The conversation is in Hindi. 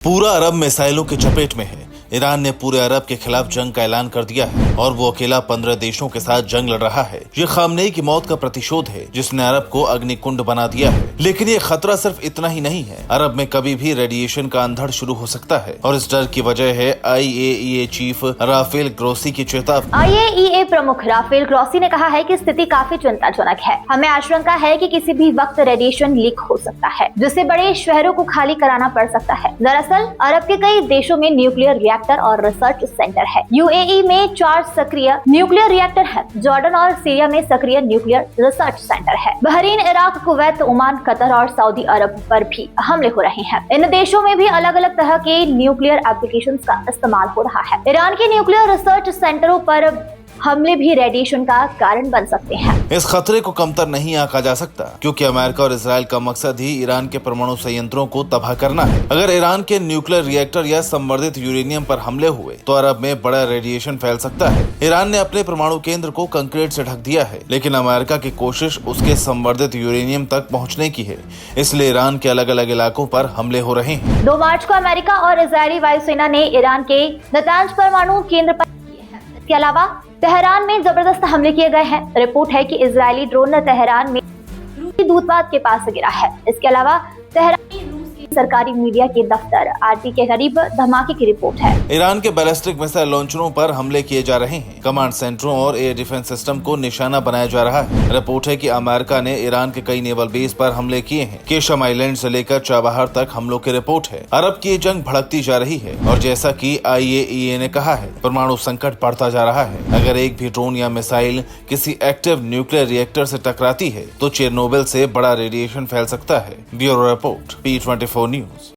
पूरा अरब मिसाइलों की चपेट में है। ईरान ने पूरे अरब के खिलाफ जंग का ऐलान कर दिया है और वो अकेला 15 देशों के साथ जंग लड़ रहा है। ये खामनेई की मौत का प्रतिशोध है जिसने अरब को अग्निकुंड बना दिया है। लेकिन ये खतरा सिर्फ इतना ही नहीं है, अरब में कभी भी रेडिएशन का अंधड़ शुरू हो सकता है और इस डर की वजह है IAEA चीफ राफेल ग्रोसी की चेतावनी। IAEA प्रमुख राफेल ग्रोसी ने कहा है कि स्थिति काफी चिंताजनक है। हमें आशंका है कि किसी भी वक्त रेडिएशन लीक हो सकता है जिससे बड़े शहरों को खाली कराना पड़ सकता है। दरअसल अरब के कई देशों में न्यूक्लियर रिएक्टर और रिसर्च सेंटर है। UAE में 4 सक्रिय न्यूक्लियर रिएक्टर है। जॉर्डन और सीरिया में सक्रिय न्यूक्लियर रिसर्च सेंटर है। Bahrain, Iraq, Kuwait, Oman, Qatar और सऊदी अरब पर भी हमले हो रहे हैं। इन देशों में भी अलग अलग तरह के न्यूक्लियर एप्लीकेशंस का इस्तेमाल हो रहा है। ईरान के न्यूक्लियर रिसर्च सेंटरों पर हमले भी रेडिएशन का कारण बन सकते हैं। इस खतरे को कमतर नहीं आंका जा सकता क्योंकि अमेरिका और इजराइल का मकसद ही ईरान के परमाणु संयंत्रों को तबाह करना है। अगर ईरान के न्यूक्लियर रिएक्टर या संवर्धित यूरेनियम पर हमले हुए तो अरब में बड़ा रेडिएशन फैल सकता है। ईरान ने अपने परमाणु केंद्र को कंक्रीट से ढक दिया है, लेकिन अमेरिका की कोशिश उसके संवर्धित यूरेनियम तक पहुँचने की है। इसलिए ईरान के अलग अलग इलाकों पर हमले हो रहे हैं। 2 मार्च को अमेरिका और इजरायली वायुसेना ने ईरान के नतांज परमाणु केंद्र पर किए हैं। इसके अलावा तेहरान में जबरदस्त हमले किए गए हैं। रिपोर्ट है कि इजरायली ड्रोन तेहरान में रूसी दूतावास के पास गिरा है। इसके अलावा तेहरान में रूस की सरकारी मीडिया के दफ्तर RT के करीब धमाके की रिपोर्ट है। ईरान के बैलिस्टिक मिसाइल लॉन्चरों पर हमले किए जा रहे हैं। कमांड सेंटरों और एयर डिफेंस सिस्टम को निशाना बनाया जा रहा है। रिपोर्ट है कि अमेरिका ने ईरान के कई नेवल बेस पर हमले किए हैं। केशम आइलैंड से लेकर चाबहार तक हमलों की रिपोर्ट है। अरब की जंग भड़कती जा रही है और जैसा कि IAEA ने कहा है, परमाणु संकट बढ़ता जा रहा है। अगर एक भी ड्रोन या मिसाइल किसी एक्टिव न्यूक्लियर रिएक्टर से टकराती है तो चेरनोबिल से बड़ा रेडिएशन फैल सकता है। Bureau report P24 news.